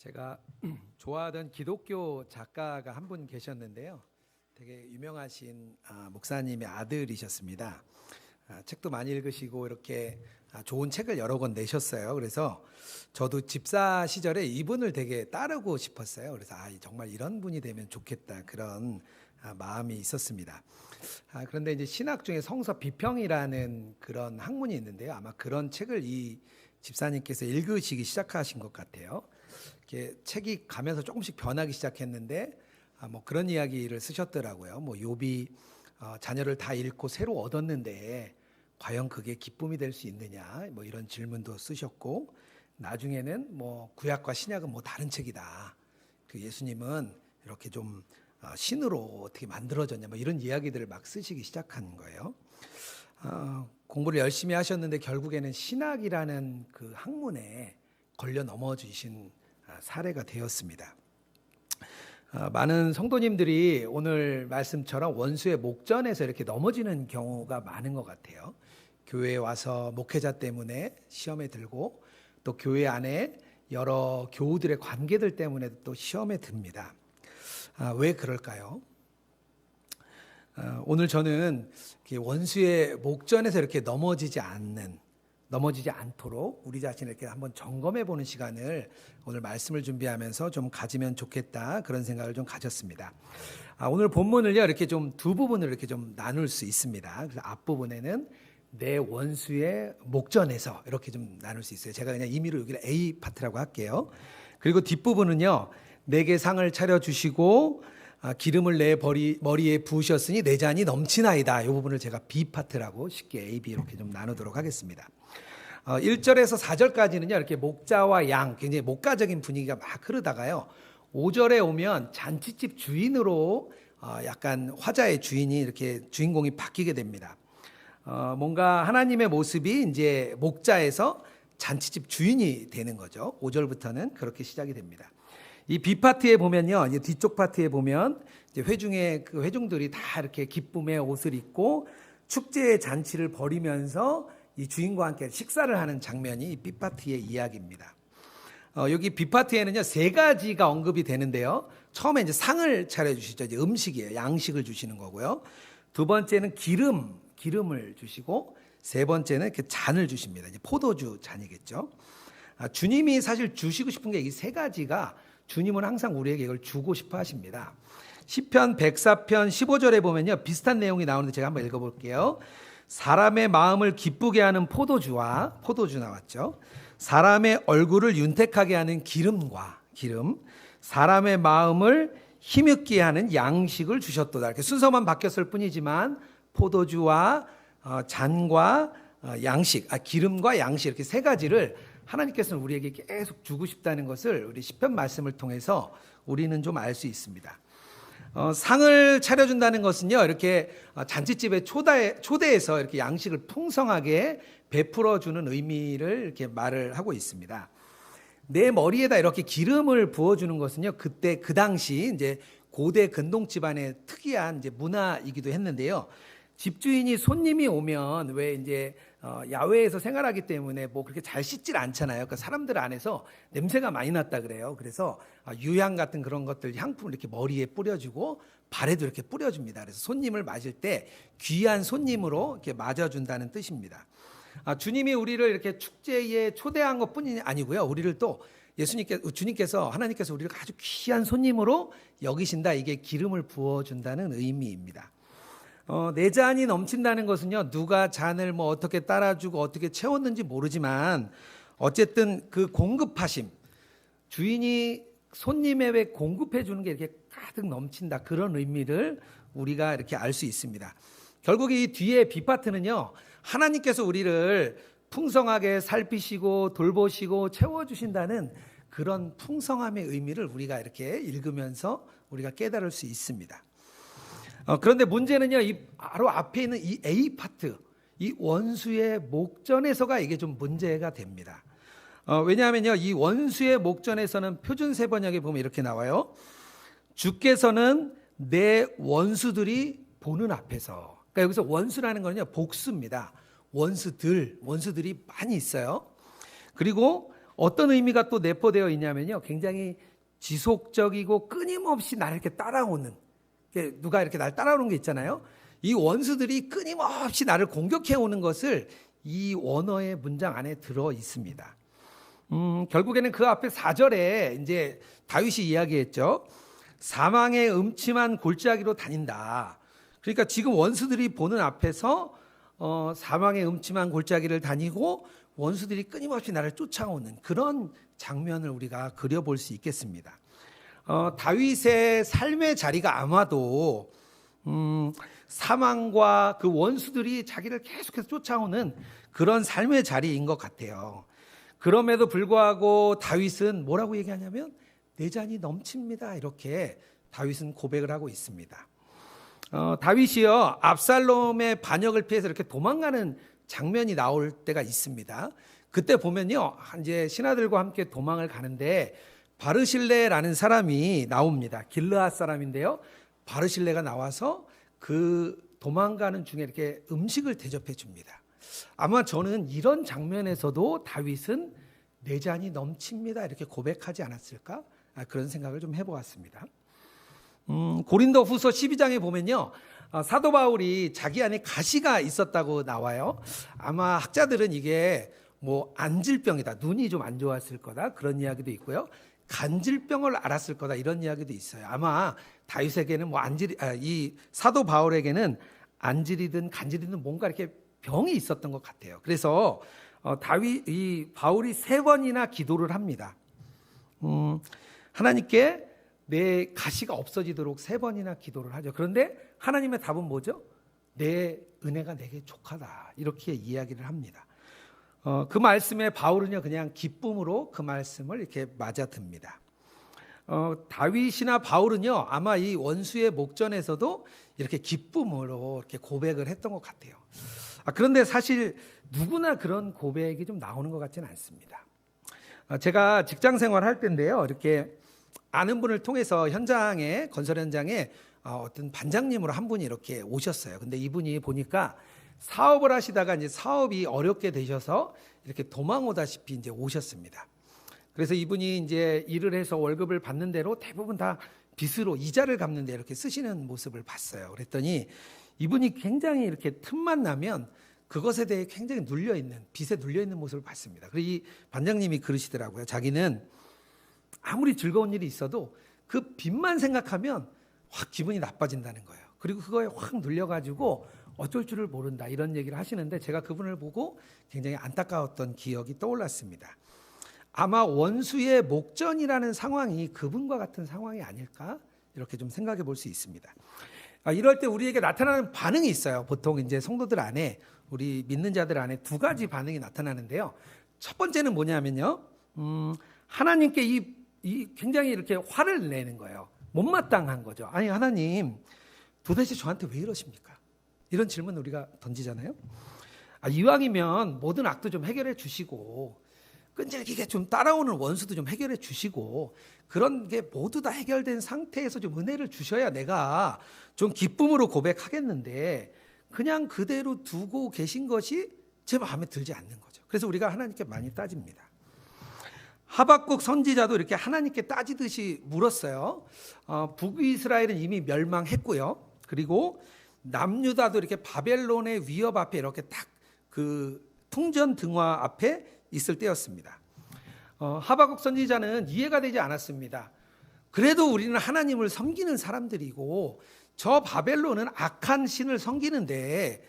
제가 좋아하던 기독교 작가가 한 분 계셨는데요. 되게 유명하신 목사님의 아들이셨습니다. 책도 많이 읽으시고 이렇게 좋은 책을 여러 권 내셨어요. 그래서 저도 집사 시절에 이분을 되게 따르고 싶었어요. 그래서 정말 이런 분이 되면 좋겠다, 그런 마음이 있었습니다. 그런데 이제 신학 중에 성서 비평이라는 그런 학문이 있는데요. 아마 그런 책을 이 집사님께서 읽으시기 시작하신 것 같아요. 이렇게 책이 가면서 조금씩 변하기 시작했는데 뭐 그런 이야기를 쓰셨더라고요. 뭐 욥이 자녀를 다 잃고 새로 얻었는데 과연 그게 기쁨이 될 수 있느냐, 뭐 이런 질문도 쓰셨고, 나중에는 뭐 구약과 신약은 뭐 다른 책이다, 그 예수님은 이렇게 좀 신으로 어떻게 만들어졌냐, 뭐 이런 이야기들을 막 쓰시기 시작한 거예요. 공부를 열심히 하셨는데 결국에는 신학이라는 그 학문에 걸려 넘어지신 사례가 되었습니다. 많은 성도님들이 오늘 말씀처럼 원수의 목전에서 이렇게 넘어지는 경우가 많은 것 같아요. 교회에 와서 목회자 때문에 시험에 들고, 또 교회 안에 여러 교우들의 관계들 때문에 또 시험에 듭니다. 왜 그럴까요? 오늘 저는 원수의 목전에서 이렇게 넘어지지 않도록 우리 자신을 이렇게 한번 점검해 보는 시간을 오늘 말씀을 준비하면서 좀 가지면 좋겠다, 그런 생각을 좀 가졌습니다. 오늘 본문을요, 이렇게 좀 두 부분으로 이렇게 좀 나눌 수 있습니다. 그래서 앞부분에는 내 원수의 목전에서 이렇게 좀 나눌 수 있어요. 제가 그냥 임의로 여기를 A 파트라고 할게요. 그리고 뒷부분은요, 내게 상을 차려주시고 기름을 내 머리에 부으셨으니 내 잔이 넘치나이다. 이 부분을 제가 B 파트라고 쉽게 A, B 이렇게 좀 나누도록 하겠습니다. 1절에서 4절까지는요, 이렇게 목자와 양, 굉장히 목가적인 분위기가 막 흐르다가요, 5절에 오면 잔치집 주인으로 약간 화자의 주인이 이렇게 주인공이 바뀌게 됩니다. 뭔가 하나님의 모습이 이제 목자에서 잔치집 주인이 되는 거죠. 5절부터는 그렇게 시작이 됩니다. 이 B 파트에 보면요, 이제 뒤쪽 파트에 보면 이제 회중의 그 회중들이 다 이렇게 기쁨의 옷을 입고 축제의 잔치를 벌이면서 이 주인과 함께 식사를 하는 장면이 이 B 파트의 이야기입니다. 여기 B 파트에는요, 세 가지가 언급이 되는데요. 처음에 이제 상을 차려주시죠. 이제 음식이에요. 양식을 주시는 거고요. 두 번째는 기름을 주시고, 세 번째는 이렇게 잔을 주십니다. 이제 포도주 잔이겠죠. 주님이 사실 주시고 싶은 게 이 세 가지가, 주님은 항상 우리에게 이걸 주고 싶어 하십니다. 시편 104편 15절에 보면요, 비슷한 내용이 나오는데 제가 한번 읽어볼게요. 사람의 마음을 기쁘게 하는 포도주 나왔죠. 사람의 얼굴을 윤택하게 하는 기름, 사람의 마음을 힘있게 하는 양식을 주셨도다. 이렇게 순서만 바뀌었을 뿐이지만 포도주와 잔과 양식, 기름과 양식, 이렇게 세 가지를 하나님께서는 우리에게 계속 주고 싶다는 것을 우리 시편 말씀을 통해서 우리는 좀 알 수 있습니다. 상을 차려준다는 것은요, 이렇게 잔치집에 초대해서 이렇게 양식을 풍성하게 베풀어주는 의미를 이렇게 말을 하고 있습니다. 내 머리에다 이렇게 기름을 부어주는 것은요, 그때 그 당시 이제 고대 근동 집안의 특이한 이제 문화이기도 했는데요. 집주인이 손님이 오면 왜 이제 야외에서 생활하기 때문에 뭐 그렇게 잘 씻질 않잖아요. 그러니까 사람들 안에서 냄새가 많이 났다 그래요. 그래서 유향 같은 그런 것들, 향품을 이렇게 머리에 뿌려주고 발에도 이렇게 뿌려줍니다. 그래서 손님을 맞을 때 귀한 손님으로 이렇게 맞아준다는 뜻입니다. 주님이 우리를 이렇게 축제에 초대한 것뿐이 아니고요, 우리를 또 주님께서, 하나님께서 우리를 아주 귀한 손님으로 여기신다, 이게 기름을 부어준다는 의미입니다. 내 잔이 넘친다는 것은요, 누가 잔을 뭐 어떻게 따라주고 어떻게 채웠는지 모르지만 어쨌든 그 공급하심, 주인이 손님에게 공급해 주는 게 이렇게 가득 넘친다, 그런 의미를 우리가 이렇게 알 수 있습니다. 결국 이 뒤에 B 파트는요, 하나님께서 우리를 풍성하게 살피시고 돌보시고 채워주신다는 그런 풍성함의 의미를 우리가 이렇게 읽으면서 우리가 깨달을 수 있습니다. 그런데 문제는요, 이 바로 앞에 있는 이 A 파트, 이 원수의 목전에서가 이게 좀 문제가 됩니다. 왜냐하면요, 이 원수의 목전에서는 표준세 번역에 보면 이렇게 나와요. 주께서는 내 원수들이 보는 앞에서. 그러니까 여기서 원수라는 거는요, 복수입니다. 원수들이 많이 있어요. 그리고 어떤 의미가 또 내포되어 있냐면요, 굉장히 지속적이고 끊임없이 나를 이렇게 따라오는, 누가 이렇게 날 따라오는 게 있잖아요. 이 원수들이 끊임없이 나를 공격해 오는 것을 이 원어의 문장 안에 들어 있습니다. 결국에는 그 앞에 4절에 이제 다윗이 이야기했죠. 사망의 음침한 골짜기로 다닌다. 그러니까 지금 원수들이 보는 앞에서 사망의 음침한 골짜기를 다니고 원수들이 끊임없이 나를 쫓아오는 그런 장면을 우리가 그려볼 수 있겠습니다. 다윗의 삶의 자리가 아마도 사망과 그 원수들이 자기를 계속해서 쫓아오는 그런 삶의 자리인 것 같아요. 그럼에도 불구하고 다윗은 뭐라고 얘기하냐면 내 잔이 넘칩니다. 이렇게 다윗은 고백을 하고 있습니다. 다윗이요, 압살롬의 반역을 피해서 이렇게 도망가는 장면이 나올 때가 있습니다. 그때 보면요, 이제 신하들과 함께 도망을 가는데 바르실레라는 사람이 나옵니다. 길르앗 사람인데요, 바르실레가 나와서 그 도망가는 중에 이렇게 음식을 대접해 줍니다. 아마 저는 이런 장면에서도 다윗은 내 잔이 넘칩니다 이렇게 고백하지 않았을까? 그런 생각을 좀 해보았습니다. 고린도 후서 12장에 보면요, 사도 바울이 자기 안에 가시가 있었다고 나와요. 아마 학자들은 이게 뭐 안질병이다, 눈이 좀 안 좋았을 거다, 그런 이야기도 있고요. 간질병을 앓았을 거다, 이런 이야기도 있어요. 아마 다윗에게는 이 사도 바울에게는 안질이든 간질이든 뭔가 이렇게 병이 있었던 것 같아요. 그래서 바울이 3번이나 기도를 합니다. 하나님께 내 가시가 없어지도록 3번이나 기도를 하죠. 그런데 하나님의 답은 뭐죠? 내 은혜가 내게 족하다, 이렇게 이야기를 합니다. 그 말씀에 바울은요, 그냥 기쁨으로 그 말씀을 이렇게 맞아듭니다. 다윗이나 바울은요, 아마 이 원수의 목전에서도 이렇게 기쁨으로 이렇게 고백을 했던 것 같아요. 그런데 사실 누구나 그런 고백이 좀 나오는 것 같지는 않습니다. 제가 직장 생활할 때인데요, 이렇게 아는 분을 통해서 건설 현장에 어떤 반장님으로 한 분이 이렇게 오셨어요. 근데 이분이 보니까 사업을 하시다가 이제 사업이 어렵게 되셔서 이렇게 도망 오다시피 이제 오셨습니다. 그래서 이분이 이제 일을 해서 월급을 받는 대로 대부분 다 빚으로 이자를 갚는 데 이렇게 쓰시는 모습을 봤어요. 그랬더니 이분이 굉장히 이렇게 틈만 나면 그것에 대해 굉장히 빚에 눌려있는 모습을 봤습니다. 그리고 이 반장님이 그러시더라고요. 자기는 아무리 즐거운 일이 있어도 그 빚만 생각하면 확 기분이 나빠진다는 거예요. 그리고 그거에 확 눌려가지고 어쩔 줄을 모른다, 이런 얘기를 하시는데 제가 그분을 보고 굉장히 안타까웠던 기억이 떠올랐습니다. 아마 원수의 목전이라는 상황이 그분과 같은 상황이 아닐까, 이렇게 좀 생각해 볼 수 있습니다. 이럴 때 우리에게 나타나는 반응이 있어요. 보통 이제 성도들 안에, 우리 믿는 자들 안에 2가지 반응이 나타나는데요. 첫 번째는 뭐냐면요, 하나님께 이 굉장히 이렇게 화를 내는 거예요. 못마땅한 거죠. 아니, 하나님 도대체 저한테 왜 이러십니까? 이런 질문 우리가 던지잖아요. 이왕이면 모든 악도 좀 해결해 주시고, 끈질기게 좀 따라오는 원수도 좀 해결해 주시고, 그런 게 모두 다 해결된 상태에서 좀 은혜를 주셔야 내가 좀 기쁨으로 고백하겠는데, 그냥 그대로 두고 계신 것이 제 마음에 들지 않는 거죠. 그래서 우리가 하나님께 많이 따집니다. 하박국 선지자도 이렇게 하나님께 따지듯이 물었어요. 북이스라엘은 이미 멸망했고요. 그리고 남유다도 이렇게 바벨론의 위협 앞에 이렇게 딱 그 풍전등화 앞에 있을 때였습니다. 하박국 선지자는 이해가 되지 않았습니다. 그래도 우리는 하나님을 섬기는 사람들이고 저 바벨론은 악한 신을 섬기는데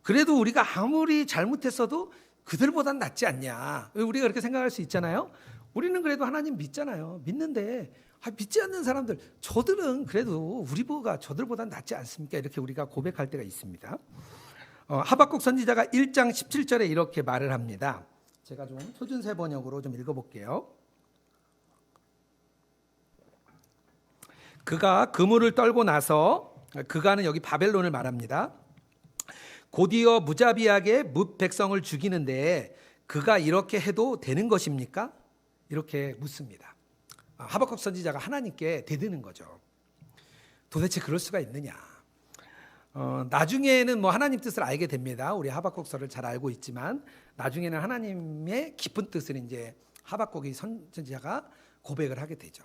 그래도 우리가 아무리 잘못했어도 그들보단 낫지 않냐, 우리가 그렇게 생각할 수 있잖아요. 우리는 그래도 하나님 믿잖아요. 믿는데 믿지 않는 사람들, 저들은 그래도 우리가 저들보다 낫지 않습니까? 이렇게 우리가 고백할 때가 있습니다. 하박국 선지자가 1장 17절에 이렇게 말을 합니다. 제가 좀 표준세 번역으로 좀 읽어볼게요. 그가 그물을 떨고 나서, 그가는 여기 바벨론을 말합니다. 곧이어 무자비하게 뭇 백성을 죽이는데 그가 이렇게 해도 되는 것입니까? 이렇게 묻습니다. 하박국 선지자가 하나님께 대드는 거죠. 도대체 그럴 수가 있느냐? 나중에는 뭐 하나님 뜻을 알게 됩니다. 우리 하박국서를 잘 알고 있지만 나중에는 하나님의 깊은 뜻을 이제 하박국이 선지자가 고백을 하게 되죠.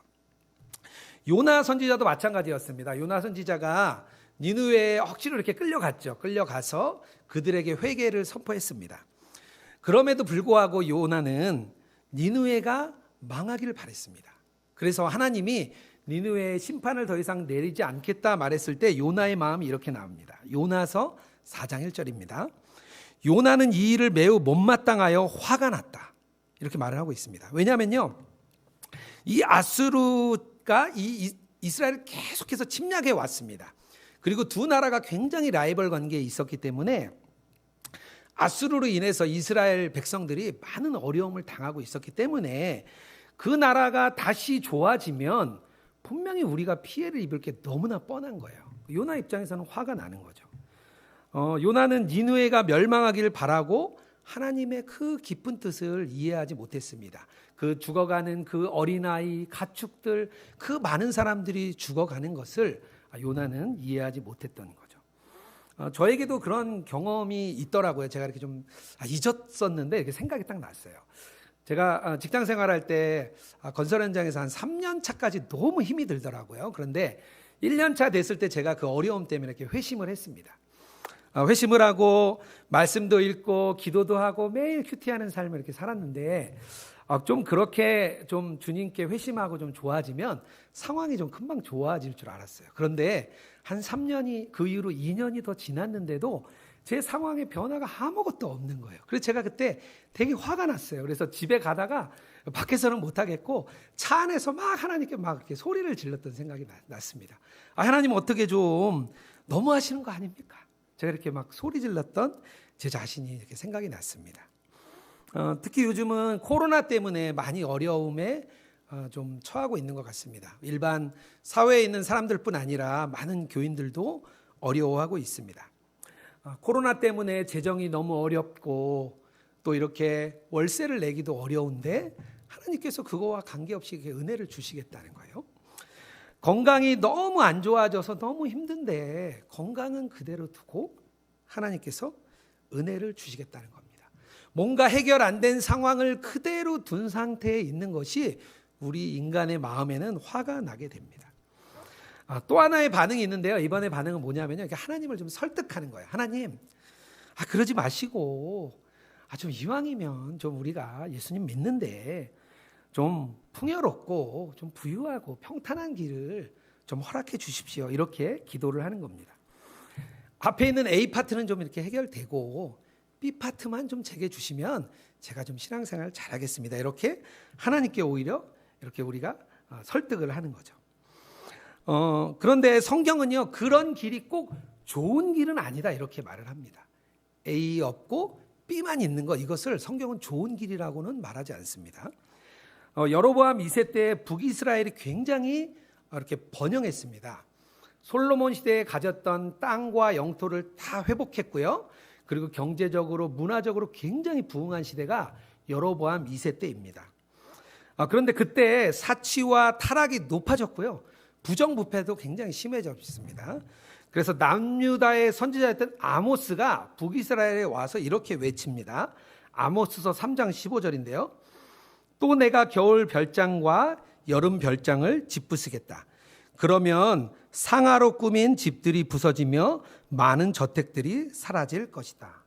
요나 선지자도 마찬가지였습니다. 요나 선지자가 니느웨에 억지로 이렇게 끌려갔죠. 끌려가서 그들에게 회개를 선포했습니다. 그럼에도 불구하고 요나는 니느웨가 망하기를 바랬습니다. 그래서 하나님이 니느웨의 심판을 더 이상 내리지 않겠다 말했을 때 요나의 마음이 이렇게 나옵니다. 요나서 4장 1절입니다. 요나는 이 일을 매우 못마땅하여 화가 났다. 이렇게 말을 하고 있습니다. 왜냐하면요, 이 아수르가 이 이스라엘을 계속해서 침략해 왔습니다. 그리고 두 나라가 굉장히 라이벌 관계에 있었기 때문에 아수르로 인해서 이스라엘 백성들이 많은 어려움을 당하고 있었기 때문에 그 나라가 다시 좋아지면 분명히 우리가 피해를 입을 게 너무나 뻔한 거예요. 요나 입장에서는 화가 나는 거죠. 요나는 니느웨가 멸망하기를 바라고 하나님의 그 깊은 뜻을 이해하지 못했습니다. 그 죽어가는 그 어린아이, 가축들, 그 많은 사람들이 죽어가는 것을 요나는 이해하지 못했던 거죠. 저에게도 그런 경험이 있더라고요. 제가 이렇게 좀 잊었었는데 이렇게 생각이 딱 났어요. 제가 직장 생활할 때 건설 현장에서 한 3년 차까지 너무 힘이 들더라고요. 그런데 1년 차 됐을 때 제가 그 어려움 때문에 이렇게 회심을 했습니다. 회심을 하고 말씀도 읽고 기도도 하고 매일 큐티하는 삶을 이렇게 살았는데 좀 그렇게 좀 주님께 회심하고 좀 좋아지면 상황이 좀 금방 좋아질 줄 알았어요. 그런데 한 3년이 그 이후로 2년이 더 지났는데도 제 상황의 변화가 아무것도 없는 거예요. 그래서 제가 그때 되게 화가 났어요. 그래서 집에 가다가 밖에서는 못하겠고 차 안에서 막 하나님께 막 이렇게 소리를 질렀던 생각이 났습니다. 하나님 어떻게 좀 너무하시는 거 아닙니까? 제가 이렇게 막 소리 질렀던 제 자신이 이렇게 생각이 났습니다. 특히 요즘은 코로나 때문에 많이 어려움에 좀 처하고 있는 것 같습니다. 일반 사회에 있는 사람들뿐 아니라 많은 교인들도 어려워하고 있습니다. 코로나 때문에 재정이 너무 어렵고 또 이렇게 월세를 내기도 어려운데 하나님께서 그거와 관계없이 은혜를 주시겠다는 거예요. 건강이 너무 안 좋아져서 너무 힘든데 건강은 그대로 두고 하나님께서 은혜를 주시겠다는 겁니다. 뭔가 해결 안 된 상황을 그대로 둔 상태에 있는 것이 우리 인간의 마음에는 화가 나게 됩니다. 또 하나의 반응이 있는데요. 이번에 반응은 뭐냐면요. 하나님을 좀 설득하는 거예요. 하나님, 그러지 마시고, 좀 이왕이면 좀 우리가 예수님 믿는데 좀 풍요롭고 좀 부유하고 평탄한 길을 좀 허락해 주십시오. 이렇게 기도를 하는 겁니다. 앞에 있는 A 파트는 좀 이렇게 해결되고 B 파트만 좀 제게 주시면 제가 좀 신앙생활 잘하겠습니다. 이렇게 하나님께 오히려 이렇게 우리가 설득을 하는 거죠. 그런데 성경은요, 그런 길이 꼭 좋은 길은 아니다 이렇게 말을 합니다. A 없고 B만 있는 것, 이것을 성경은 좋은 길이라고는 말하지 않습니다. 여로보암 2세 때 북이스라엘이 굉장히 이렇게 번영했습니다. 솔로몬 시대에 가졌던 땅과 영토를 다 회복했고요. 그리고 경제적으로 문화적으로 굉장히 부흥한 시대가 여로보암 2세 때입니다. 그런데 그때 사치와 타락이 높아졌고요. 부정부패도 굉장히 심해졌습니다. 그래서 남유다의 선지자였던 아모스가 북이스라엘에 와서 이렇게 외칩니다. 아모스서 3장 15절인데요. 또 내가 겨울 별장과 여름 별장을 짓부수겠다. 그러면 상아로 꾸민 집들이 부서지며 많은 저택들이 사라질 것이다.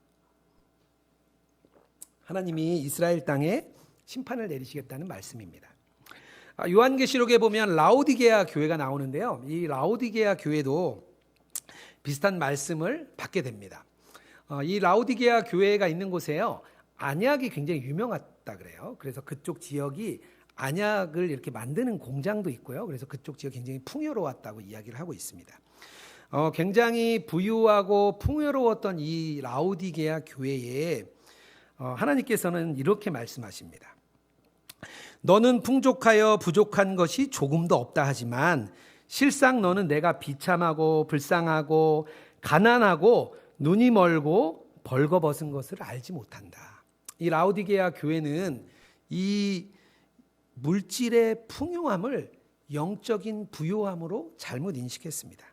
하나님이 이스라엘 땅에 심판을 내리시겠다는 말씀입니다. 요한계시록에 보면 라오디게아 교회가 나오는데요. 이 라오디게아 교회도 비슷한 말씀을 받게 됩니다. 이 라오디게아 교회가 있는 곳에요, 안약이 굉장히 유명하다 그래요. 그래서 그쪽 지역이 안약을 이렇게 만드는 공장도 있고요. 그래서 그쪽 지역이 굉장히 풍요로웠다고 이야기를 하고 있습니다. 굉장히 부유하고 풍요로웠던 이 라오디게아 교회에 하나님께서는 이렇게 말씀하십니다. 너는 풍족하여 부족한 것이 조금도 없다 하지만 실상 너는 내가 비참하고 불쌍하고 가난하고 눈이 멀고 벌거벗은 것을 알지 못한다. 이 라오디게아 교회는 이 물질의 풍요함을 영적인 부요함으로 잘못 인식했습니다.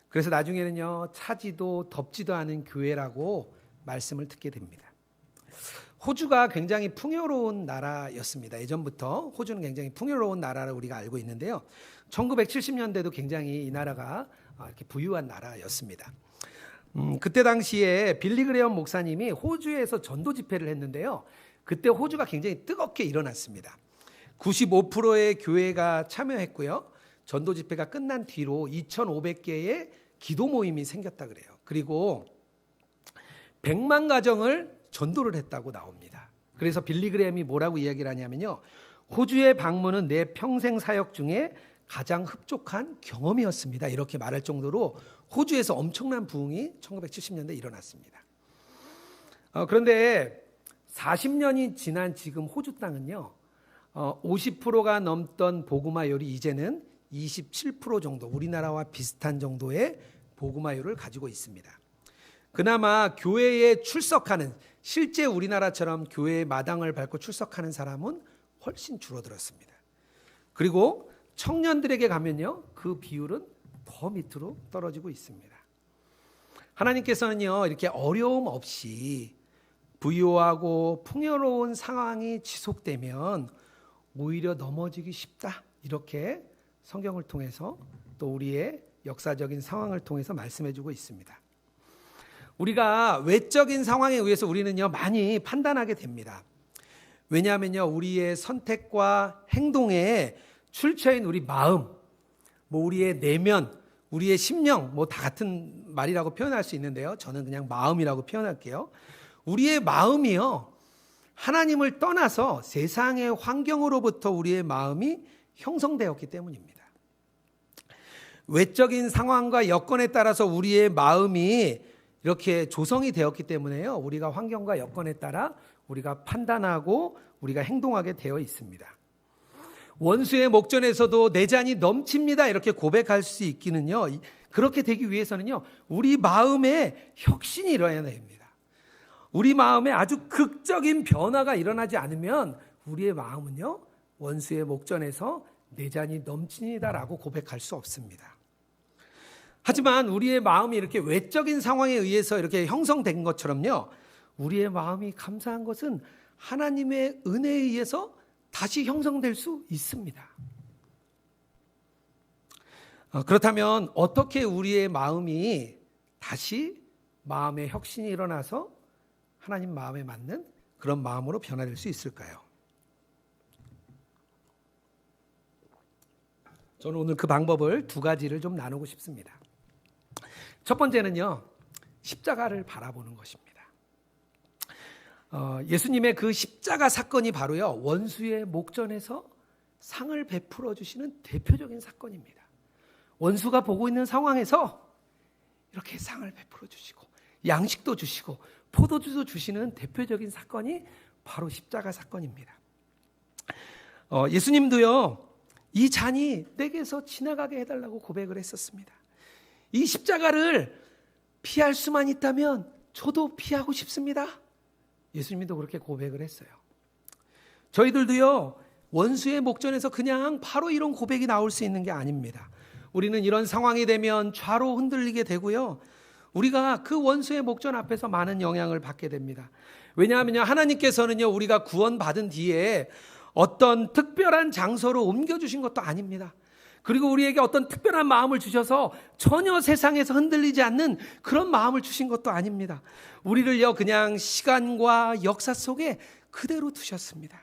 그래서 나중에는요, 차지도 덥지도 않은 교회라고 말씀을 듣게 됩니다. 호주가 굉장히 풍요로운 나라였습니다. 예전부터 호주는 굉장히 풍요로운 나라를 우리가 알고 있는데요. 1970년대도 굉장히 이 나라가 이렇게 부유한 나라였습니다. 그때 당시에 빌리 그레엄 목사님이 호주에서 전도 집회를 했는데요. 그때 호주가 굉장히 뜨겁게 일어났습니다. 95%의 교회가 참여했고요. 전도 집회가 끝난 뒤로 2,500개의 기도 모임이 생겼다 그래요. 그리고 100만 가정을 전도를 했다고 나옵니다. 그래서 빌리 그레엄이 뭐라고 이야기를 하냐면요. 호주의 방문은 내 평생 사역 중에 가장 흡족한 경험이었습니다. 이렇게 말할 정도로 호주에서 엄청난 부흥이 1970년대에 일어났습니다. 그런데 40년이 지난 지금 호주 땅은요. 50%가 넘던 복음화율이 이제는 27% 정도, 우리나라와 비슷한 정도의 복음화율을 가지고 있습니다. 그나마 교회에 출석하는, 실제 우리나라처럼 교회의 마당을 밟고 출석하는 사람은 훨씬 줄어들었습니다. 그리고 청년들에게 가면요, 그 비율은 더 밑으로 떨어지고 있습니다. 하나님께서는요, 이렇게 어려움 없이 부유하고 풍요로운 상황이 지속되면 오히려 넘어지기 쉽다, 이렇게 성경을 통해서 또 우리의 역사적인 상황을 통해서 말씀해주고 있습니다. 우리가 외적인 상황에 의해서 우리는요, 많이 판단하게 됩니다. 왜냐하면요, 우리의 선택과 행동에 출처인 우리 마음, 우리의 내면, 우리의 심령, 다 같은 말이라고 표현할 수 있는데요. 저는 그냥 마음이라고 표현할게요. 우리의 마음이요, 하나님을 떠나서 세상의 환경으로부터 우리의 마음이 형성되었기 때문입니다. 외적인 상황과 여건에 따라서 우리의 마음이 이렇게 조성이 되었기 때문에요. 우리가 환경과 여건에 따라 우리가 판단하고 우리가 행동하게 되어 있습니다. 원수의 목전에서도 내 잔이 넘칩니다, 이렇게 고백할 수 있기는요. 그렇게 되기 위해서는요, 우리 마음에 혁신이 일어나야 됩니다. 우리 마음에 아주 극적인 변화가 일어나지 않으면 우리의 마음은요, 원수의 목전에서 내 잔이 넘칩니다라고 고백할 수 없습니다. 하지만 우리의 마음이 이렇게 외적인 상황에 의해서 이렇게 형성된 것처럼요, 우리의 마음이 감사한 것은 하나님의 은혜에 의해서 다시 형성될 수 있습니다. 그렇다면 어떻게 우리의 마음이 다시 마음의 혁신이 일어나서 하나님 마음에 맞는 그런 마음으로 변화될 수 있을까요? 저는 오늘 그 방법을 두 가지를 좀 나누고 싶습니다. 첫 번째는요, 십자가를 바라보는 것입니다. 예수님의 그 십자가 사건이 바로요, 원수의 목전에서 상을 베풀어 주시는 대표적인 사건입니다. 원수가 보고 있는 상황에서 이렇게 상을 베풀어 주시고 양식도 주시고 포도주도 주시는 대표적인 사건이 바로 십자가 사건입니다. 예수님도요, 이 잔이 내게서 지나가게 해달라고 고백을 했었습니다. 이 십자가를 피할 수만 있다면 저도 피하고 싶습니다. 예수님도 그렇게 고백을 했어요. 저희들도요, 원수의 목전에서 그냥 바로 이런 고백이 나올 수 있는 게 아닙니다. 우리는 이런 상황이 되면 좌로 흔들리게 되고요, 우리가 그 원수의 목전 앞에서 많은 영향을 받게 됩니다. 왜냐하면요, 하나님께서는요, 우리가 구원받은 뒤에 어떤 특별한 장소로 옮겨주신 것도 아닙니다. 그리고 우리에게 어떤 특별한 마음을 주셔서 전혀 세상에서 흔들리지 않는 그런 마음을 주신 것도 아닙니다. 우리를요, 그냥 시간과 역사 속에 그대로 두셨습니다.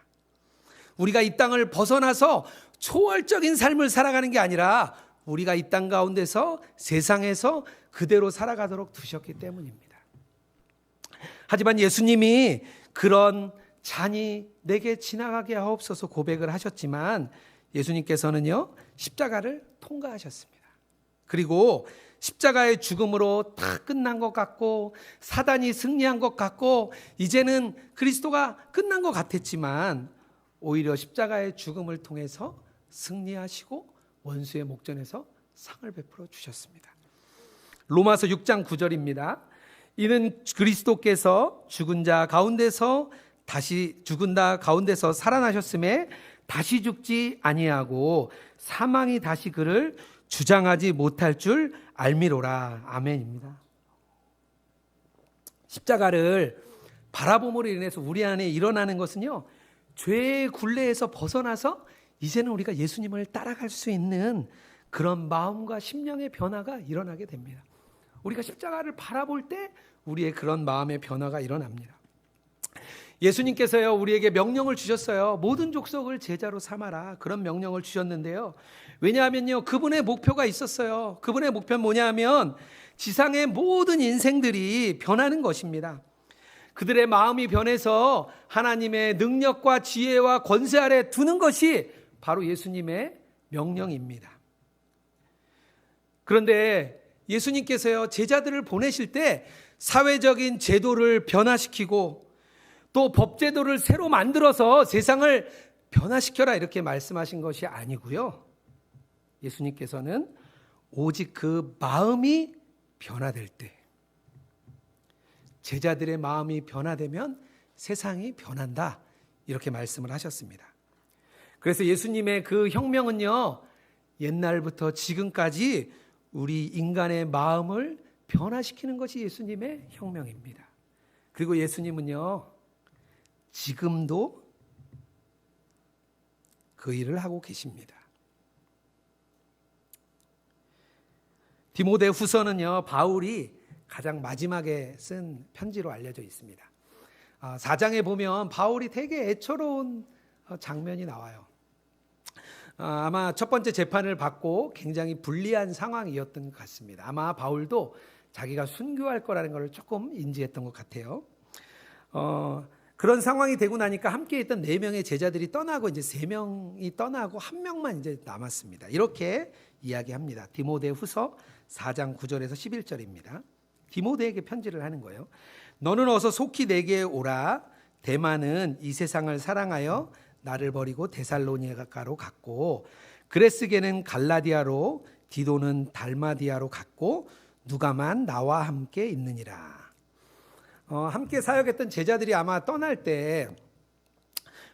우리가 이 땅을 벗어나서 초월적인 삶을 살아가는 게 아니라 우리가 이 땅 가운데서 세상에서 그대로 살아가도록 두셨기 때문입니다. 하지만 예수님이 그런 잔이 내게 지나가게 하옵소서 고백을 하셨지만 예수님께서는요, 십자가를 통과하셨습니다. 그리고 십자가의 죽음으로 다 끝난 것 같고 사단이 승리한 것 같고 이제는 그리스도가 끝난 것 같았지만 오히려 십자가의 죽음을 통해서 승리하시고 원수의 목전에서 상을 베풀어 주셨습니다. 로마서 6장 9절입니다. 이는 그리스도께서 죽은 자 가운데서 살아나셨음에 다시 죽지 아니하고 사망이 다시 그를 주장하지 못할 줄 알미로라. 아멘입니다. 십자가를 바라봄으로 인해서 우리 안에 일어나는 것은요, 죄의 굴레에서 벗어나서 이제는 우리가 예수님을 따라갈 수 있는 그런 마음과 심령의 변화가 일어나게 됩니다. 우리가 십자가를 바라볼 때 우리의 그런 마음의 변화가 일어납니다. 예수님께서요, 우리에게 명령을 주셨어요. 모든 족속을 제자로 삼아라. 그런 명령을 주셨는데요. 왜냐하면요, 그분의 목표가 있었어요. 그분의 목표는 뭐냐면 지상의 모든 인생들이 변하는 것입니다. 그들의 마음이 변해서 하나님의 능력과 지혜와 권세 아래 두는 것이 바로 예수님의 명령입니다. 그런데 예수님께서요, 제자들을 보내실 때 사회적인 제도를 변화시키고 또 법제도를 새로 만들어서 세상을 변화시켜라 이렇게 말씀하신 것이 아니고요. 예수님께서는 오직 그 마음이 변화될 때, 제자들의 마음이 변화되면 세상이 변한다 이렇게 말씀을 하셨습니다. 그래서 예수님의 그 혁명은요, 옛날부터 지금까지 우리 인간의 마음을 변화시키는 것이 예수님의 혁명입니다. 그리고 예수님은요, 지금도 그 일을 하고 계십니다. 디모데 후서는요, 바울이 가장 마지막에 쓴 편지로 알려져 있습니다. 4장에 보면 바울이 되게 애처로운 장면이 나와요. 아마 첫 번째 재판을 받고 굉장히 불리한 상황이었던 것 같습니다. 아마 바울도 자기가 순교할 거라는 걸 조금 인지했던 것 같아요. 그런 상황이 되고 나니까 함께 있던 4명의 제자들이 떠나고 이제 3명이 떠나고 1명만 이제 남았습니다. 이렇게 이야기합니다. 디모데 후서 4장 9절에서 11절입니다. 디모데에게 편지를 하는 거예요. 너는 어서 속히 내게 오라. 데마는 이 세상을 사랑하여 나를 버리고 데살로니가로 갔고, 그레스게는 갈라디아로, 디도는 달마디아로 갔고, 누가만 나와 함께 있느니라. 함께 사역했던 제자들이 아마 떠날 때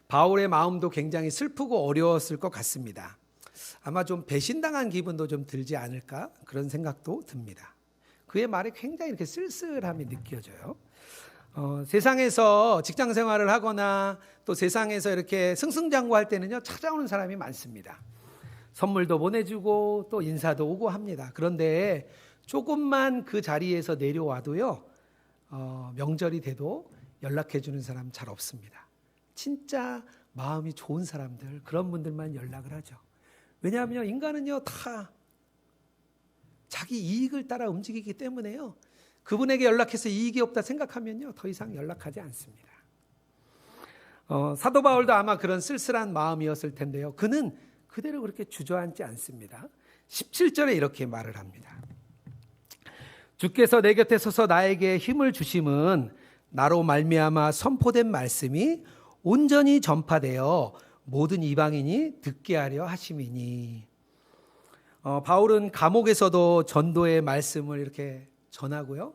바울의 마음도 굉장히 슬프고 어려웠을 것 같습니다. 아마 좀 배신당한 기분도 좀 들지 않을까 그런 생각도 듭니다. 그의 말에 굉장히 이렇게 쓸쓸함이 느껴져요. 세상에서 직장 생활을 하거나 또 세상에서 이렇게 승승장구할 때는요, 찾아오는 사람이 많습니다. 선물도 보내주고 또 인사도 오고 합니다. 그런데 조금만 그 자리에서 내려와도요, 명절이 돼도 연락해 주는 사람 잘 없습니다. 진짜 마음이 좋은 사람들, 그런 분들만 연락을 하죠. 왜냐하면 인간은요, 다 자기 이익을 따라 움직이기 때문에요, 그분에게 연락해서 이익이 없다 생각하면요, 더 이상 연락하지 않습니다. 사도 바울도 아마 그런 쓸쓸한 마음이었을 텐데요, 그는 그대로 그렇게 주저앉지 않습니다. 17절에 이렇게 말을 합니다. 주께서 내 곁에 서서 나에게 힘을 주심은 나로 말미암아 선포된 말씀이 온전히 전파되어 모든 이방인이 듣게 하려 하심이니. 바울은 감옥에서도 전도의 말씀을 이렇게 전하고요,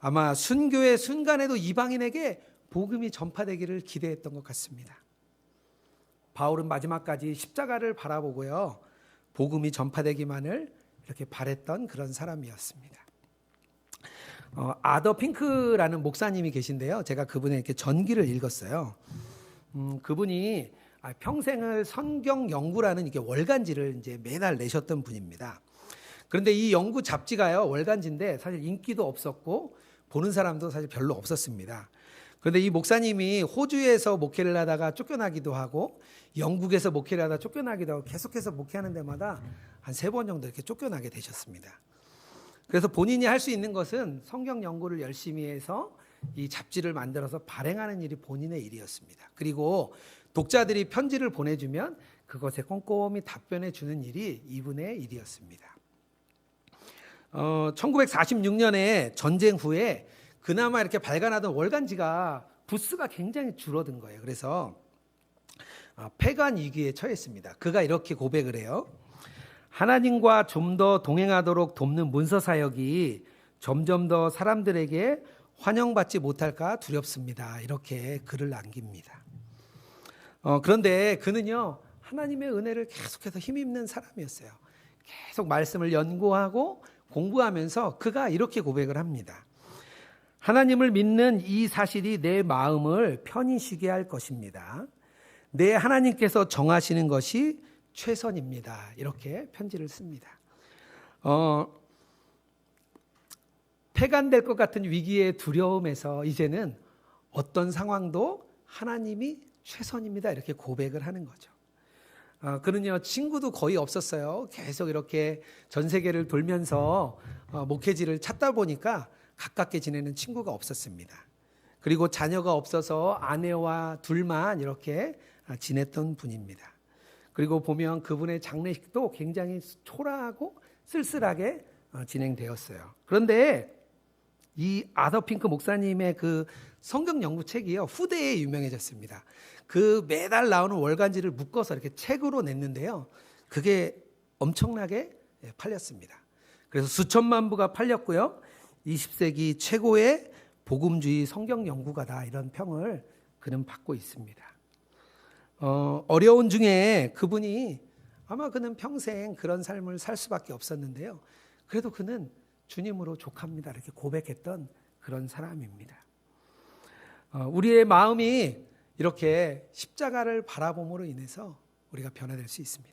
아마 순교의 순간에도 이방인에게 복음이 전파되기를 기대했던 것 같습니다. 바울은 마지막까지 십자가를 바라보고요, 복음이 전파되기만을 이렇게 바랬던 그런 사람이었습니다. 아더 핑크라는 목사님이 계신데요, 제가 그분의 이렇게 전기를 읽었어요. 그분이 평생을 성경 연구라는 이게 월간지를 이제 매달 내셨던 분입니다. 그런데 이 연구 잡지가요, 월간지인데 사실 인기도 없었고 보는 사람도 사실 별로 없었습니다. 그런데 이 목사님이 호주에서 목회를 하다가 쫓겨나기도 하고 영국에서 목회를 하다가 쫓겨나기도 하고 계속해서 목회하는 데마다 한 3번 정도 이렇게 쫓겨나게 되셨습니다. 그래서 본인이 할 수 있는 것은 성경 연구를 열심히 해서 이 잡지를 만들어서 발행하는 일이 본인의 일이었습니다. 그리고 독자들이 편지를 보내주면 그것에 꼼꼼히 답변해 주는 일이 이분의 일이었습니다. 1946년에 전쟁 후에 그나마 이렇게 발간하던 월간지가 부스가 굉장히 줄어든 거예요. 그래서 폐관 위기에 처했습니다. 그가 이렇게 고백을 해요. 하나님과 좀 더 동행하도록 돕는 문서 사역이 점점 더 사람들에게 환영받지 못할까 두렵습니다. 이렇게 글을 남깁니다. 그런데 그는요, 하나님의 은혜를 계속해서 힘입는 사람이었어요. 계속 말씀을 연구하고 공부하면서 그가 이렇게 고백을 합니다. 하나님을 믿는 이 사실이 내 마음을 편히 쉬게 할 것입니다. 내 하나님께서 정하시는 것이 최선입니다. 이렇게 편지를 씁니다. 폐간될 것 같은 위기의 두려움에서 이제는 어떤 상황도 하나님이 최선입니다. 이렇게 고백을 하는 거죠. 그는요, 친구도 거의 없었어요. 계속 이렇게 전 세계를 돌면서 목회지를 찾다 보니까 가깝게 지내는 친구가 없었습니다. 그리고 자녀가 없어서 아내와 둘만 이렇게 지냈던 분입니다. 그리고 보면 그분의 장례식도 굉장히 초라하고 쓸쓸하게 진행되었어요. 그런데 이 아더 핑크 목사님의 그 성경 연구책이요, 후대에 유명해졌습니다. 그 매달 나오는 월간지를 묶어서 이렇게 책으로 냈는데요, 그게 엄청나게 팔렸습니다. 그래서 수천만 부가 팔렸고요, 20세기 최고의 복음주의 성경 연구가다, 이런 평을 그는 받고 있습니다. 어려운 중에 그분이 아마 그는 평생 그런 삶을 살 수밖에 없었는데요, 그래도 그는 주님으로 족합니다, 이렇게 고백했던 그런 사람입니다. 우리의 마음이 이렇게 십자가를 바라봄으로 인해서 우리가 변화될 수 있습니다.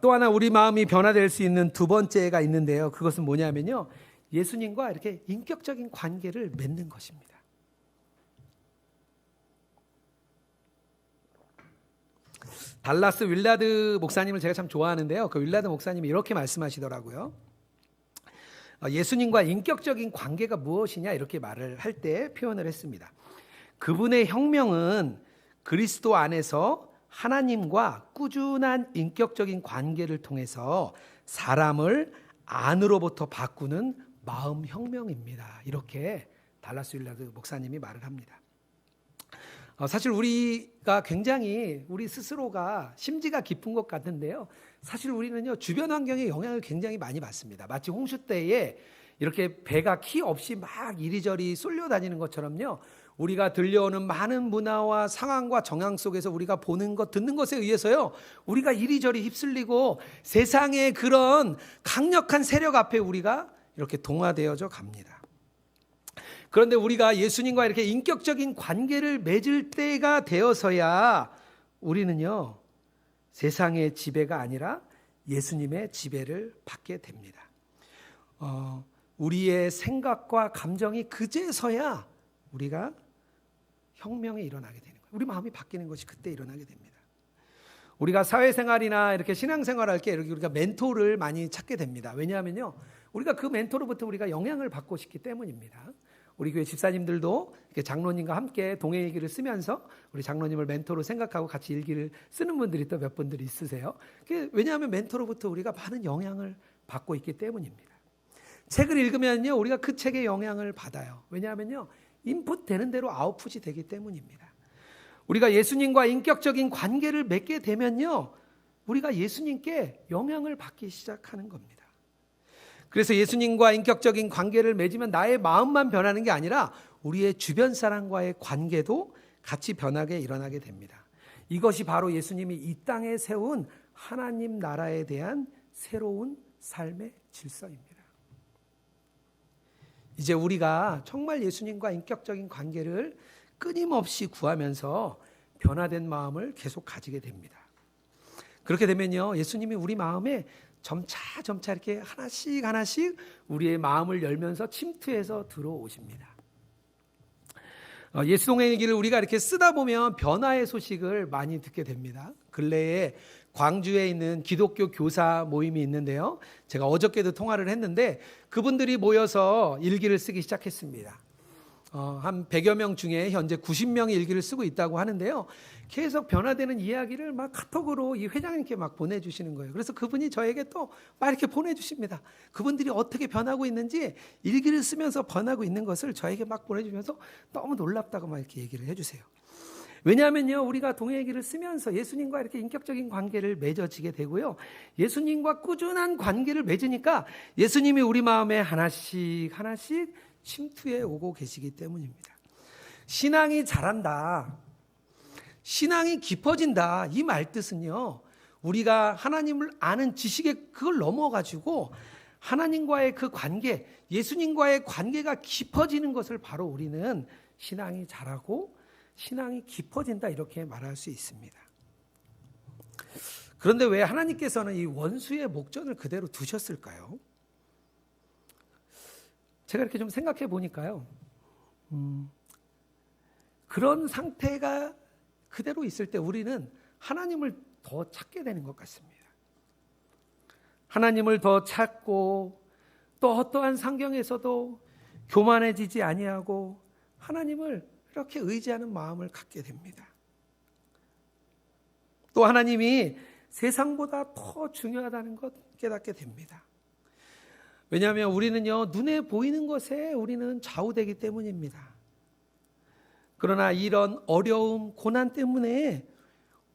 또 하나 우리 마음이 변화될 수 있는 두 번째가 있는데요, 그것은 뭐냐면요, 예수님과 이렇게 인격적인 관계를 맺는 것입니다. 달라스 윌라드 목사님을 제가 참 좋아하는데요, 그 윌라드 목사님이 이렇게 말씀하시더라고요. 예수님과 인격적인 관계가 무엇이냐, 이렇게 말을 할 때 표현을 했습니다. 그분의 혁명은 그리스도 안에서 하나님과 꾸준한 인격적인 관계를 통해서 사람을 안으로부터 바꾸는 마음 혁명입니다. 이렇게 달라스 윌라드 목사님이 말을 합니다. 사실 우리가 굉장히 우리 스스로가 심지가 깊은 것 같은데요, 사실 우리는요, 주변 환경의 영향을 굉장히 많이 받습니다. 마치 홍수 때에 이렇게 배가 키 없이 막 이리저리 쏠려다니는 것처럼요, 우리가 들려오는 많은 문화와 상황과 정황 속에서 우리가 보는 것, 듣는 것에 의해서요, 우리가 이리저리 휩쓸리고 세상의 그런 강력한 세력 앞에 우리가 이렇게 동화되어져 갑니다. 그런데 우리가 예수님과 이렇게 인격적인 관계를 맺을 때가 되어서야 우리는요, 세상의 지배가 아니라 예수님의 지배를 받게 됩니다. 우리의 생각과 감정이 그제서야 우리가 혁명이 일어나게 되는 거예요. 우리 마음이 바뀌는 것이 그때 일어나게 됩니다. 우리가 사회생활이나 이렇게 신앙생활할 때 우리가 멘토를 많이 찾게 됩니다. 왜냐하면요, 우리가 그 멘토로부터 우리가 영향을 받고 싶기 때문입니다. 우리 교회 집사님들도 이렇게 장로님과 함께 동행일기를 쓰면서 우리 장로님을 멘토로 생각하고 같이 일기를 쓰는 분들이 또 몇 분들이 있으세요. 왜냐하면 멘토로부터 우리가 많은 영향을 받고 있기 때문입니다. 책을 읽으면요, 우리가 그 책의 영향을 받아요. 왜냐하면요, 인풋 되는 대로 아웃풋이 되기 때문입니다. 우리가 예수님과 인격적인 관계를 맺게 되면요, 우리가 예수님께 영향을 받기 시작하는 겁니다. 그래서 예수님과 인격적인 관계를 맺으면 나의 마음만 변하는 게 아니라 우리의 주변 사람과의 관계도 같이 변하게 일어나게 됩니다. 이것이 바로 예수님이 이 땅에 세운 하나님 나라에 대한 새로운 삶의 질서입니다. 이제 우리가 정말 예수님과 인격적인 관계를 끊임없이 구하면서 변화된 마음을 계속 가지게 됩니다. 그렇게 되면요, 예수님이 우리 마음에 점차 이렇게 하나씩 우리의 마음을 열면서 침투해서 들어오십니다. 예수동의 길을 우리가 이렇게 쓰다 보면 변화의 소식을 많이 듣게 됩니다. 근래에 광주에 있는 기독교 교사 모임이 있는데요, 제가 어저께도 통화를 했는데 그분들이 모여서 일기를 쓰기 시작했습니다. 한 100여 명 중에 현재 90명이 일기를 쓰고 있다고 하는데요, 계속 변화되는 이야기를 막 카톡으로 이 회장님께 막 보내주시는 거예요. 그래서 그분이 저에게 또 막 이렇게 보내주십니다. 그분들이 어떻게 변하고 있는지, 일기를 쓰면서 변하고 있는 것을 저에게 막 보내주면서 너무 놀랍다고 막 이렇게 얘기를 해주세요. 왜냐하면요, 우리가 동행일기를 쓰면서 예수님과 이렇게 인격적인 관계를 맺어지게 되고요, 예수님과 꾸준한 관계를 맺으니까 예수님이 우리 마음에 하나씩 침투해 오고 계시기 때문입니다. 신앙이 자란다, 신앙이 깊어진다, 이 말 뜻은요, 우리가 하나님을 아는 지식에 그걸 넘어가지고 하나님과의 그 관계, 예수님과의 관계가 깊어지는 것을 바로 우리는 신앙이 자라고 신앙이 깊어진다 이렇게 말할 수 있습니다. 그런데 왜 하나님께서는 이 원수의 목전을 그대로 두셨을까요? 제가 이렇게 좀 생각해 보니까요. 그런 상태가 그대로 있을 때 우리는 하나님을 더 찾게 되는 것 같습니다. 하나님을 더 찾고 또 어떠한 상경에서도 교만해지지 아니하고 하나님을 이렇게 의지하는 마음을 갖게 됩니다. 또 하나님이 세상보다 더 중요하다는 것 깨닫게 됩니다. 왜냐하면 우리는요, 눈에 보이는 것에 우리는 좌우되기 때문입니다. 그러나 이런 어려움, 고난 때문에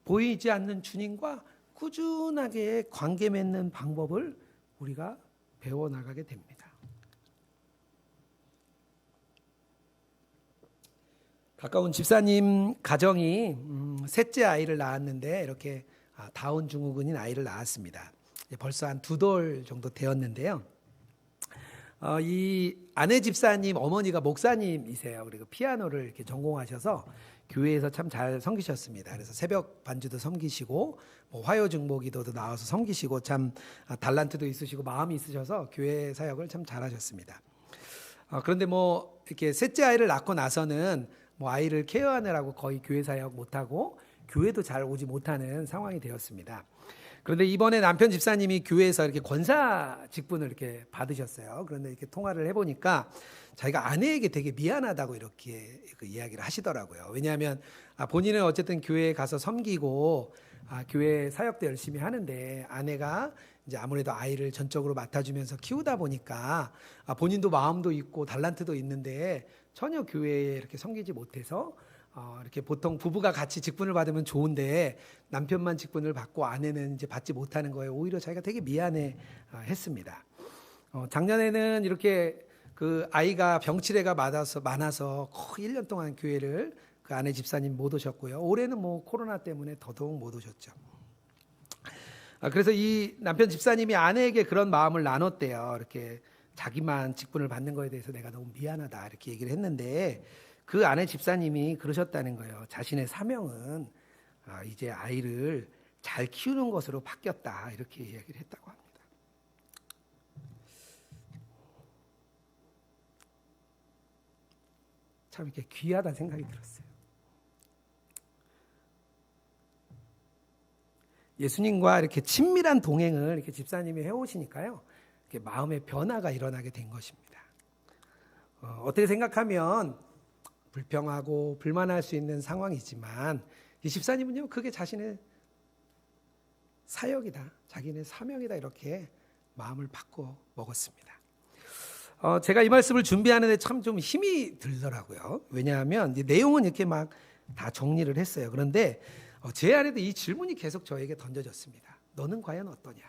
보이지 않는 주님과 꾸준하게 관계 맺는 방법을 우리가 배워나가게 됩니다. 가까운 집사님 가정이 셋째 아이를 낳았는데 이렇게 다운 증후군인 아이를 낳았습니다. 벌써 한 2돌 정도 되었는데요. 이 아내 집사님 어머니가 목사님이세요. 그리고 피아노를 이렇게 전공하셔서 교회에서 참 잘 섬기셨습니다. 그래서 새벽 반주도 섬기시고 화요 중보기도도 나와서 섬기시고 참 달란트도 있으시고 마음이 있으셔서 교회 사역을 참 잘하셨습니다. 그런데 이렇게 셋째 아이를 낳고 나서는 아이를 케어하느라고 거의 교회 사역 못하고 교회도 잘 오지 못하는 상황이 되었습니다. 그런데 이번에 남편 집사님이 교회에서 이렇게 권사 직분을 이렇게 받으셨어요. 그런데 이렇게 통화를 해보니까 자기가 아내에게 되게 미안하다고 이렇게 그 이야기를 하시더라고요. 왜냐하면 본인은 어쨌든 교회에 가서 섬기고 교회 사역도 열심히 하는데 아내가 이제 아무래도 아이를 전적으로 맡아주면서 키우다 보니까 본인도 마음도 있고 달란트도 있는데 전혀 교회에 이렇게 섬기지 못해서 이렇게 보통 부부가 같이 직분을 받으면 좋은데 남편만 직분을 받고 아내는 이제 받지 못하는 거에 오히려 자기가 되게 미안해 했습니다. 작년에는 이렇게 그 아이가 병치레가 많아서 거의 1년 동안 교회를 그 아내 집사님 못 오셨고요. 올해는 코로나 때문에 더더욱 못 오셨죠. 그래서 이 남편 집사님이 아내에게 그런 마음을 나눴대요. 이렇게 자기만 직분을 받는 거에 대해서 내가 너무 미안하다 이렇게 얘기를 했는데 그 아내 집사님이 그러셨다는 거예요. 자신의 사명은 이제 아이를 잘 키우는 것으로 바뀌었다 이렇게 얘기를 했다고 합니다. 참 이렇게 귀하다는 생각이 들었어요. 예수님과 이렇게 친밀한 동행을 이렇게 집사님이 해오시니까요, 이렇게 마음의 변화가 일어나게 된 것입니다. 어떻게 생각하면 불평하고 불만할 수 있는 상황이지만 이 집사님은요, 그게 자신의 사역이다, 자기네 사명이다 이렇게 마음을 바꿔 먹었습니다. 제가 이 말씀을 준비하는데 참 좀 힘이 들더라고요. 왜냐하면 내용은 이렇게 막 다 정리를 했어요. 그런데 제 안에도 이 질문이 계속 저에게 던져졌습니다. 너는 과연 어떠냐?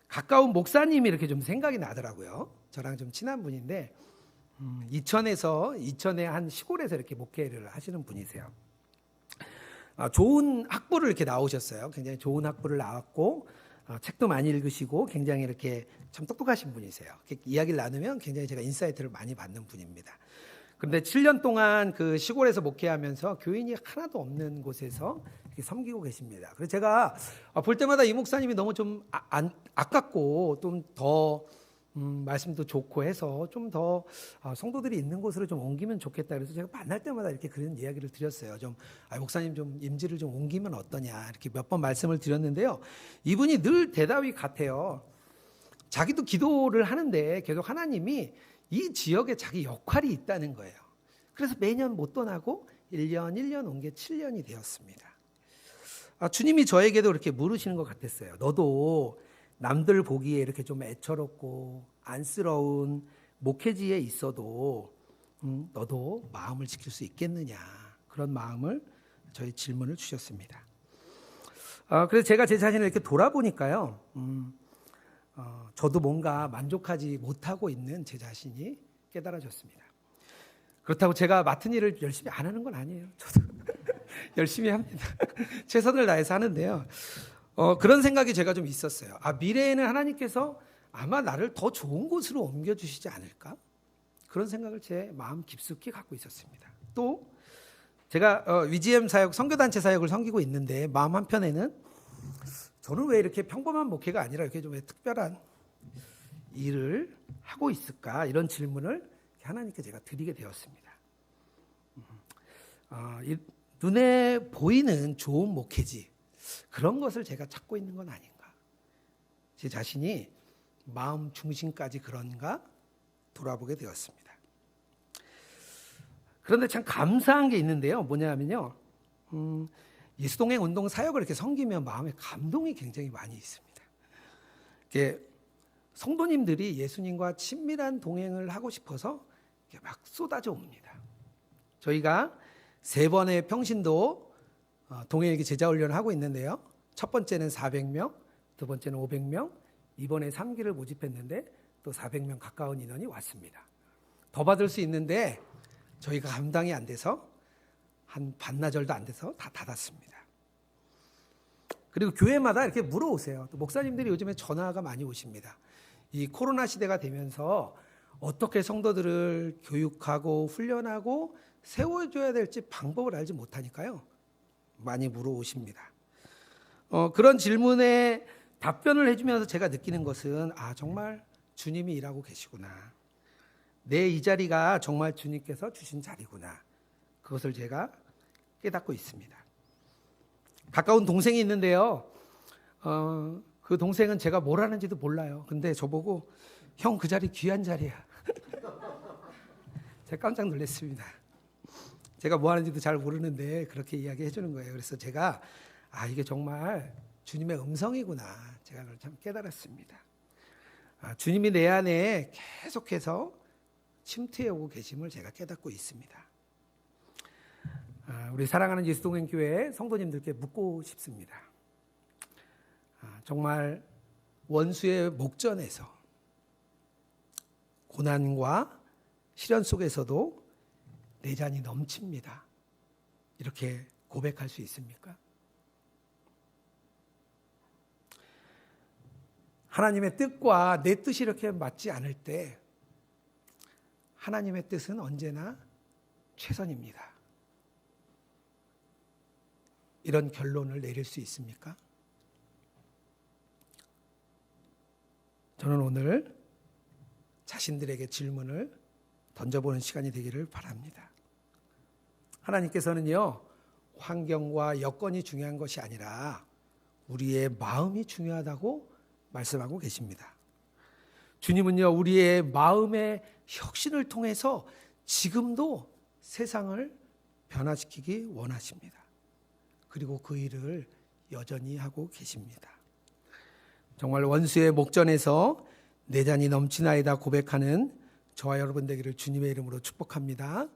가까운 목사님이 이렇게 좀 생각이 나더라고요. 저랑 좀 친한 분인데 이천의 한 시골에서 이렇게 목회를 하시는 분이세요. 좋은 학부를 이렇게 나오셨어요. 굉장히 좋은 학부를 나왔고 책도 많이 읽으시고 굉장히 이렇게 참 똑똑하신 분이세요. 이야기를 나누면 굉장히 제가 인사이트를 많이 받는 분입니다. 그런데 7년 동안 그 시골에서 목회하면서 교인이 하나도 없는 곳에서 이렇게 섬기고 계십니다. 그래서 제가 볼 때마다 이 목사님이 너무 좀 아깝고 좀 더 말씀도 좋고 해서 좀 더 성도들이 있는 곳으로 좀 옮기면 좋겠다. 그래서 제가 만날 때마다 이렇게 그런 이야기를 드렸어요. 좀 목사님 좀 임지를 좀 옮기면 어떠냐 이렇게 몇 번 말씀을 드렸는데요. 이분이 늘 대답이 같아요. 자기도 기도를 하는데 계속 하나님이 이 지역에 자기 역할이 있다는 거예요. 그래서 매년 못 떠나고 1년 온 게 7년이 되었습니다. 주님이 저에게도 이렇게 물으시는 것 같았어요. 너도 남들 보기에 이렇게 좀 애처롭고 안쓰러운 목회지에 있어도 너도 마음을 지킬 수 있겠느냐, 그런 마음을 저희 질문을 주셨습니다. 그래서 제가 제 자신을 이렇게 돌아보니까요, 저도 뭔가 만족하지 못하고 있는 제 자신이 깨달아졌습니다. 그렇다고 제가 맡은 일을 열심히 안 하는 건 아니에요. 저도 열심히 합니다. 최선을 다해서 하는데요. 그런 생각이 제가 좀 있었어요. 미래에는 하나님께서 아마 나를 더 좋은 곳으로 옮겨주시지 않을까? 그런 생각을 제 마음 깊숙이 갖고 있었습니다. 또 제가 위지엠 사역, 선교단체 사역을 섬기고 있는데 마음 한편에는 저는 왜 이렇게 평범한 목회가 아니라 이렇게 좀 왜 특별한 일을 하고 있을까? 이런 질문을 하나님께 제가 드리게 되었습니다. 눈에 보이는 좋은 목회지, 그런 것을 제가 찾고 있는 건 아닌가? 제 자신이 마음 중심까지 그런가 돌아보게 되었습니다. 그런데 참 감사한 게 있는데요. 뭐냐면요. 예수동행 운동 사역을 이렇게 섬기면 마음에 감동이 굉장히 많이 있습니다. 이게 성도님들이 예수님과 친밀한 동행을 하고 싶어서 막 쏟아져 옵니다. 저희가 3번의 평신도 동행일기 제자 훈련을 하고 있는데요. 첫 번째는 400명, 두 번째는 500명, 이번에 3기를 모집했는데 또 400명 가까운 인원이 왔습니다. 더 받을 수 있는데 저희가 감당이 안 돼서 한 반나절도 안 돼서 다 닫았습니다. 그리고 교회마다 이렇게 물어오세요. 또 목사님들이 요즘에 전화가 많이 오십니다. 이 코로나 시대가 되면서 어떻게 성도들을 교육하고 훈련하고 세워줘야 될지 방법을 알지 못하니까요. 많이 물어오십니다. 그런 질문에 답변을 해주면서 제가 느끼는 것은 정말 주님이 일하고 계시구나. 내 이 자리가 정말 주님께서 주신 자리구나. 그것을 제가 깨닫고 있습니다. 가까운 동생이 있는데요. 그 동생은 제가 뭘 하는지도 몰라요. 근데 저보고 형 그 자리 귀한 자리야. 제가 깜짝 놀랐습니다. 제가 뭐 하는지도 잘 모르는데 그렇게 이야기해 주는 거예요. 그래서 제가 이게 정말 주님의 음성이구나. 제가 그걸 참 깨달았습니다. 주님이 내 안에 계속해서 침투해 오고 계심을 제가 깨닫고 있습니다. 우리 사랑하는 예수동행교회 성도님들께 묻고 싶습니다. 정말 원수의 목전에서 고난과 시련 속에서도 내 잔이 넘칩니다. 이렇게 고백할 수 있습니까? 하나님의 뜻과 내 뜻이 이렇게 맞지 않을 때 하나님의 뜻은 언제나 최선입니다. 이런 결론을 내릴 수 있습니까? 저는 오늘 자신들에게 질문을 던져보는 시간이 되기를 바랍니다. 하나님께서는요, 환경과 여건이 중요한 것이 아니라 우리의 마음이 중요하다고 말씀하고 계십니다. 주님은요, 우리의 마음의 혁신을 통해서 지금도 세상을 변화시키기 원하십니다. 그리고 그 일을 여전히 하고 계십니다. 정말 원수의 목전에서 내 잔이 넘치나이다 고백하는 저와 여러분 되기를 주님의 이름으로 축복합니다.